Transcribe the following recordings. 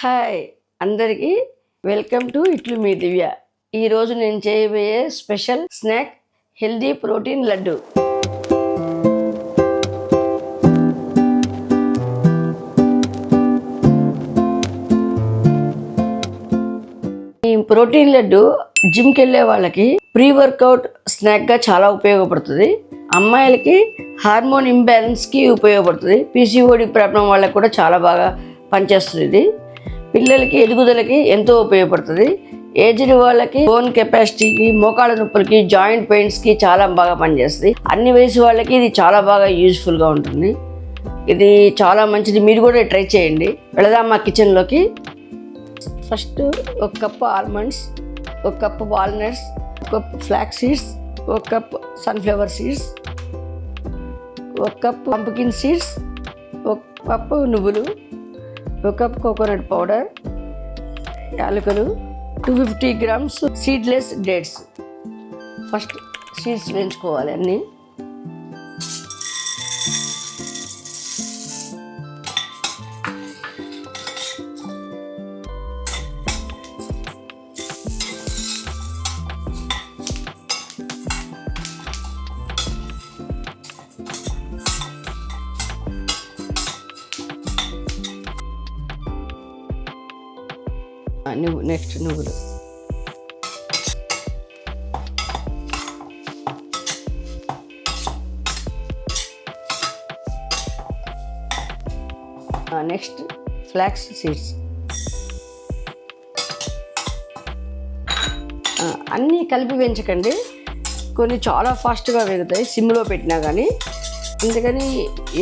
Hi అందరికీ welcome to ఇట్లు మీ దివ్య. ఈరోజు నేను చేయబోయే special snack healthy protein laddu. ఈ ప్రోటీన్ లడ్డు జిమ్కి వెళ్ళే వాళ్ళకి ప్రీ వర్కౌట్ స్నాక్గా చాలా ఉపయోగపడుతుంది. అమ్మాయిలకి హార్మోన్ ఇంబ్యాలెన్స్కి ఉపయోగపడుతుంది. పీసీఓడి ప్రాబ్లం వాళ్ళకి కూడా చాలా బాగా పనిచేస్తుంది. ఇది పిల్లలకి ఎదుగుదలకి ఎంతో ఉపయోగపడుతుంది. ఏజ్డ్ వాళ్ళకి బోన్ కెపాసిటీకి, మోకాళ్ళ నొప్పులకి, జాయింట్ పెయిన్స్కి చాలా బాగా పనిచేస్తుంది. అన్ని వయసు వాళ్ళకి ఇది చాలా బాగా యూజ్ఫుల్గా ఉంటుంది. ఇది చాలా మంచిది, మీరు కూడా ట్రై చేయండి. వెళదాం మా కిచెన్లోకి. ఫస్ట్ ఒక కప్పు ఆల్మండ్స్, ఒక కప్పు వాల్నట్స్, ఒక కప్పు ఫ్లాక్స్ సీడ్స్, ఒక కప్పు సన్ఫ్లవర్ సీడ్స్, ఒక కప్పు పంప్కిన్ సీడ్స్, ఒక కప్పు నువ్వులు, ఒక కప్పు కోకోనట్ పౌడర్, యాలకులు, 250 grams seedless dates. First seeds వేయించుకోవాలి అన్నీ. నెక్స్ట్ నువ్వులు, నెక్స్ట్ ఫ్లాక్స్ సీడ్స్. అన్నీ కలిపి వేయించకండి, కొన్ని చాలా ఫాస్ట్గా వేగుతాయి సిమ్లో పెట్టినా కానీ. అందుకని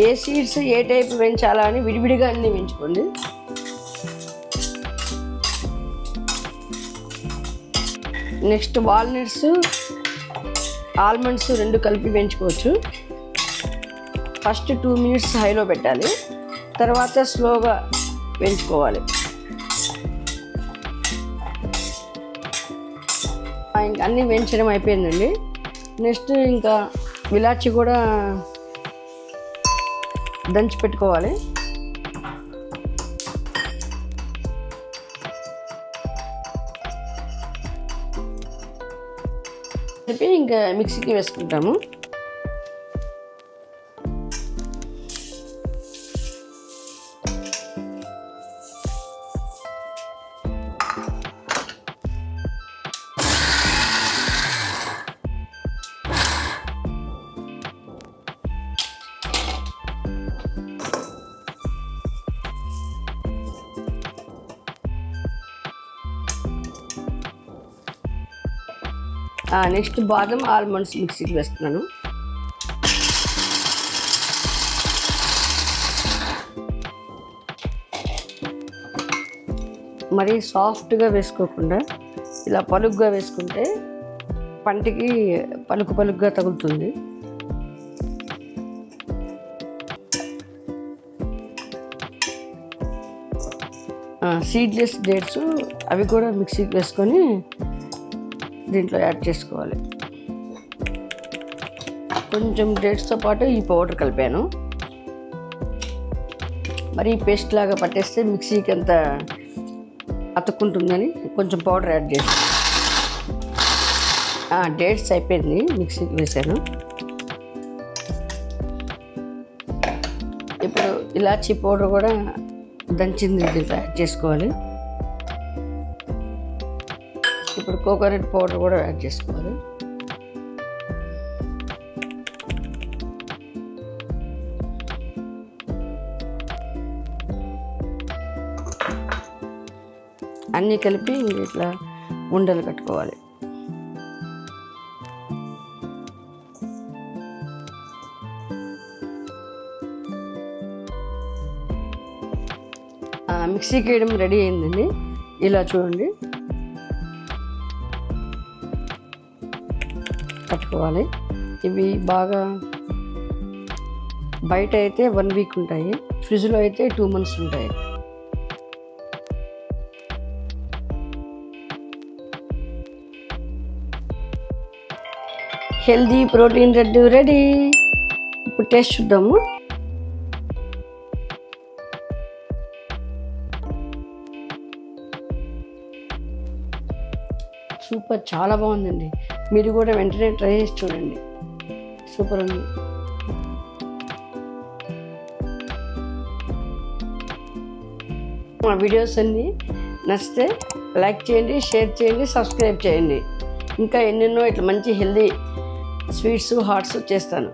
ఏ సీడ్స్ ఏ టైప్ వేయించాలా అని విడివిడిగా అన్నీ వేయించుకోండి. నెక్స్ట్ వాల్నట్స్, ఆల్మండ్స్ రెండు కలిపి వేయించుకోవచ్చు. ఫస్ట్ 2 minutes హైలో పెట్టాలి, తర్వాత స్లోగా వేయించుకోవాలి. ఇంకా అన్నీ వేయించడం అయిపోయిందండి. నెక్స్ట్ ఇంకా ఇలాచి కూడా దంచి పెట్టుకోవాలి. చెప్పి ఇంకా మిక్సీకి వేసుకుంటాము. నెక్స్ట్ బాదం, ఆల్మండ్స్ మిక్సీకి వేస్తున్నాను. మరీ సాఫ్ట్గా వేసుకోకుండా ఇలా పలుగ్గా వేసుకుంటే పంటికి పలుకుగా తగులుతుంది. సీడ్లెస్ డేట్స్ అవి కూడా మిక్సీకి వేసుకొని దీంట్లో యాడ్ చేసుకోవాలి. కొంచెం డేట్స్తో పాటు ఈ పౌడర్ కలిపాను. మరి పేస్ట్ లాగా పట్టేస్తే మిక్సీకి అంత అతుక్కుంటుందని కొంచెం పౌడర్ యాడ్ చేసి డేట్స్ అయిపోయింది, మిక్సీకి వేసాను. ఇప్పుడు ఇలాచీ పౌడర్ కూడా దంచింది దీంట్లో యాడ్ చేసుకోవాలి. ఇప్పుడు కోకోనట్ పౌడర్ కూడా యాడ్ చేసుకోవాలి. అన్నీ కలిపి ఇట్లా ఉండలు కట్టుకోవాలి. మిక్సీకి వేయడం రెడీ అయిందండి. ఇలా చూడండి కట్టుకోవాలి. ఇవి బాగా బయట అయితే 1 week ఉంటాయి, ఫ్రిడ్జ్లో అయితే 2 months ఉంటాయి. Healthy protein laddu ready. ఇప్పుడు టేస్ట్ చూద్దాము. సూపర్, చాలా బాగుందండి. మీరు కూడా వెంటనే ట్రై చేసి చూడండి. సూపర్ ఉంది. మా వీడియోస్ అన్నీ నచ్చితే లైక్ చేయండి, షేర్ చేయండి, సబ్స్క్రైబ్ చేయండి. ఇంకా ఎన్నెన్నో ఇట్లా మంచి హెల్దీ స్వీట్స్, హాట్స్ చేస్తాను.